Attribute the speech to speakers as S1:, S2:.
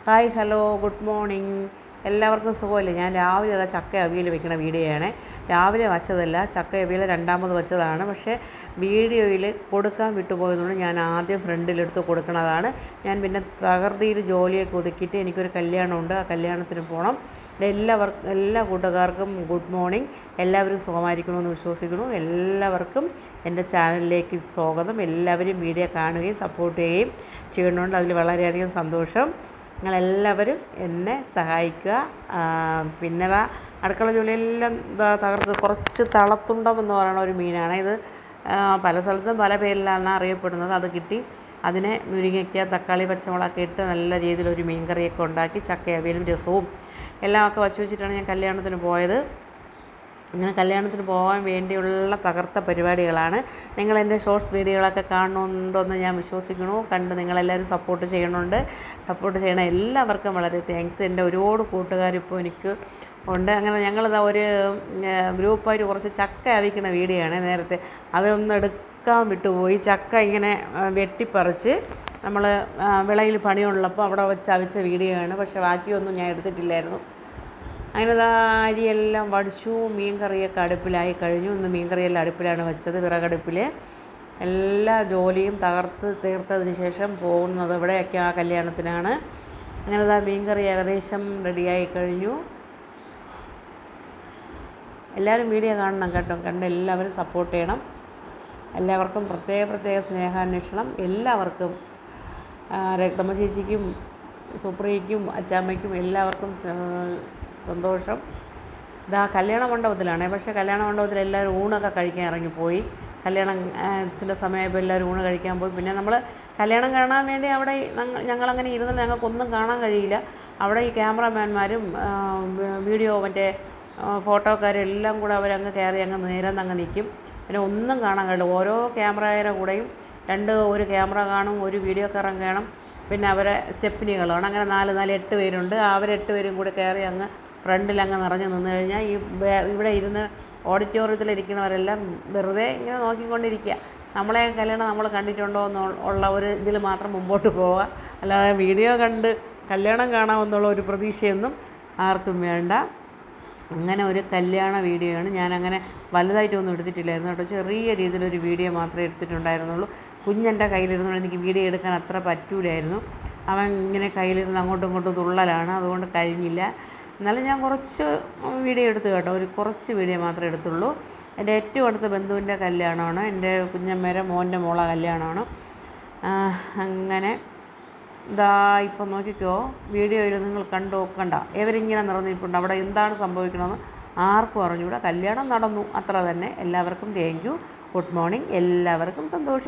S1: Hi hello good morning. എല്ലാവർക്കും സുഖമല്ലേ? ഞാൻ രാവിലെ ചക്ക അവിയൽ വെക്കുന്ന വീഡിയോയാണ്. രാവിലെ വച്ചതല്ല, ചക്ക അവിയൽ രണ്ടാമത് വെച്ചതാണ്. പക്ഷേ വീഡിയോയിൽ കൊടുക്കാൻ വിട്ടുപോയതുകൊണ്ട് ഞാൻ ആദ്യം ഫ്രണ്ടിലെടുത്ത് കൊടുക്കുന്നതാണ്. ഞാൻ പിന്നെ തകർത്തിയിൽ ജോലിയൊക്കെ ഒതുക്കിയിട്ട് എനിക്കൊരു കല്യാണമുണ്ട്, ആ കല്യാണത്തിന് പോകണം. എല്ലാ കൂട്ടുകാർക്കും ഗുഡ് മോർണിംഗ്. എല്ലാവരും സുഖമായിരിക്കണമെന്ന് വിശ്വസിക്കുന്നു. എല്ലാവർക്കും എൻ്റെ ചാനലിലേക്ക് സ്വാഗതം. എല്ലാവരും വീഡിയോ കാണുകയും സപ്പോർട്ട് ചെയ്യുകയും ചെയ്യുന്നുണ്ട്, അതിൽ വളരെയധികം സന്തോഷം. നിങ്ങളെല്ലാവരും എന്നെ സഹായിക്കുക. പിന്നെ അടുക്കള ജോലിയെല്ലാം തകർത്ത് കുറച്ച് തളത്തുണ്ടം എന്ന് പറയുന്ന ഒരു മീനാണ് ഇത്. പല സ്ഥലത്തും പല പേരിലാണ് അറിയപ്പെടുന്നത്. അത് കിട്ടി. അതിനെ മുരിങ്ങയ്ക്ക, തക്കാളി, പച്ചമുളകൊക്കെ ഇട്ട് നല്ല രീതിയിലൊരു മീൻ കറിയൊക്കെ ഉണ്ടാക്കി ചക്ക അവിയലും രസവും എല്ലാമൊക്കെ വച്ച് വെച്ചിട്ടാണ് ഞാൻ കല്യാണത്തിന് പോയത്. ഇങ്ങനെ കല്യാണത്തിന് പോകാൻ വേണ്ടിയുള്ള തകർത്ത പരിപാടികളാണ്. നിങ്ങൾ എൻ്റെ ഷോർട്സ് വീഡിയോകളൊക്കെ കാണുന്നുണ്ടെന്ന് ഞാൻ വിശ്വസിക്കുന്നു. കണ്ട് നിങ്ങളെല്ലാവരും സപ്പോർട്ട് ചെയ്യണുണ്ട്. സപ്പോർട്ട് ചെയ്യണ എല്ലാവർക്കും വളരെ താങ്ക്സ്. എൻ്റെ ഒരുപാട് കൂട്ടുകാരിപ്പോൾ എനിക്ക് ഉണ്ട്. അങ്ങനെ ഞങ്ങളിതാ ഒരു ഗ്രൂപ്പായിട്ട് കുറച്ച് ചക്ക അവിക്കുന്ന വീഡിയോ ആണ്. നേരത്തെ അതൊന്ന് എടുക്കാൻ വിട്ടുപോയി. ചക്ക ഇങ്ങനെ വെട്ടിപ്പറിച്ച് നമ്മൾ വിളയിൽ പണിയുള്ളപ്പോൾ അവിടെ വെച്ച് അവിച്ച വീഡിയോ ആണ്. പക്ഷേ ബാക്കിയൊന്നും ഞാൻ എടുത്തിട്ടില്ലായിരുന്നു. അങ്ങനെ അരിയെല്ലാം വടിച്ചു. മീൻ കറിയൊക്കെ അടുപ്പിലായി കഴിഞ്ഞു. ഇന്ന് മീൻ കറിയെല്ലാം അടുപ്പിലാണ് വെച്ചത്, വിറകടുപ്പിൽ. എല്ലാ ജോലിയും തീർത്തതിന് ശേഷം പോകുന്നത് ഇവിടെയൊക്കെ ആ കല്യാണത്തിനാണ്. അങ്ങനെ മീൻ കറി ഏകദേശം റെഡിയായി കഴിഞ്ഞു. എല്ലാവരും വീഡിയോ കാണണം കേട്ടോ. കണ്ട് എല്ലാവരും സപ്പോർട്ട് ചെയ്യണം. എല്ലാവർക്കും പ്രത്യേക സ്നേഹാന്വേഷണം. എല്ലാവർക്കും രക്തമ്മ ചേച്ചിക്കും സുപ്രിയയ്ക്കും അച്ചാമ്മയ്ക്കും എല്ലാവർക്കും സന്തോഷം. കല്യാണ മണ്ഡപത്തിലാണ്. പക്ഷേ കല്യാണ മണ്ഡപത്തിൽ എല്ലാവരും ഊണൊക്കെ കഴിക്കാൻ ഇറങ്ങിപ്പോയി. കല്യാണത്തിൻ്റെ സമയമായപ്പോൾ എല്ലാവരും ഊണ് കഴിക്കാൻ പോയി. പിന്നെ നമ്മൾ കല്യാണം കാണാൻ വേണ്ടി അവിടെ ഞങ്ങളങ്ങനെ ഇരുന്നാൽ ഞങ്ങൾക്കൊന്നും കാണാൻ കഴിയില്ല. അവിടെ ഈ ക്യാമറാമാൻമാരും വീഡിയോ ഫോട്ടോക്കാരും എല്ലാം കൂടെ അവരങ്ങ് കയറി അങ്ങ് നേരെ നിൽക്കും. പിന്നെ ഒന്നും കാണാൻ കഴിയില്ല. ഓരോ ക്യാമറയുടെ കൂടെയും ഒരു ക്യാമറ കാണും, ഒരു വീഡിയോക്കാരൻ കാണും, പിന്നെ അവരെ സ്റ്റെപ്പിനികളാണ്. അങ്ങനെ 8 പേരുണ്ട്. അവർ 8 പേരും കൂടി കയറി അങ്ങ് ഫ്രണ്ടിൽ അങ്ങ് നിറഞ്ഞു നിന്ന് കഴിഞ്ഞാൽ ഇവിടെ ഇരുന്ന് ഓഡിറ്റോറിയത്തിലിരിക്കുന്നവരെല്ലാം വെറുതെ ഇങ്ങനെ നോക്കിക്കൊണ്ടിരിക്കുക. നമ്മളെ കല്യാണം നമ്മൾ കണ്ടിട്ടുണ്ടോ എന്നുള്ള ഒരു ഇതിൽ മാത്രം മുമ്പോട്ട് പോവുക. അല്ലാതെ വീഡിയോ കണ്ട് കല്യാണം കാണാമെന്നുള്ള ഒരു പ്രതീക്ഷയൊന്നും ആർക്കും വേണ്ട. അങ്ങനെ ഒരു കല്യാണ വീഡിയോ ആണ്. ഞാനങ്ങനെ വലുതായിട്ടൊന്നും എടുത്തിട്ടില്ലായിരുന്നു കേട്ടോ. ചെറിയ രീതിയിലൊരു വീഡിയോ മാത്രമേ എടുത്തിട്ടുണ്ടായിരുന്നുള്ളൂ. കുഞ്ഞെൻ്റെ കയ്യിലിരുന്നുകൊണ്ട് എനിക്ക് വീഡിയോ എടുക്കാൻ അത്ര പറ്റൂലായിരുന്നു. അവൻ ഇങ്ങനെ കയ്യിലിരുന്ന് അങ്ങോട്ടും ഇങ്ങോട്ടും തുള്ളലാണ്, അതുകൊണ്ട് കഴിഞ്ഞില്ല. എന്നാലും ഞാൻ കുറച്ച് വീഡിയോ എടുത്തു കേട്ടോ. കുറച്ച് വീഡിയോ മാത്രമേ എടുത്തുള്ളൂ. എൻ്റെ ഏറ്റവും അടുത്ത ബന്ധുവിൻ്റെ കല്യാണമാണ്. എൻ്റെ കുഞ്ഞമ്മേരെ മോൻ്റെ മോളെ കല്യാണമാണ്. അങ്ങനെ ഇപ്പം നോക്കിക്കോ, വീഡിയോയിൽ നിങ്ങൾ കണ്ട എവരിങ്ങനെ നിറഞ്ഞിട്ടുണ്ട്. അവിടെ എന്താണ് സംഭവിക്കണമെന്ന് ആർക്കും അറിഞ്ഞൂടാ. കല്യാണം നടന്നു, അത്ര തന്നെ. എല്ലാവർക്കും താങ്ക് യു, ഗുഡ് മോർണിംഗ്. എല്ലാവർക്കും സന്തോഷം.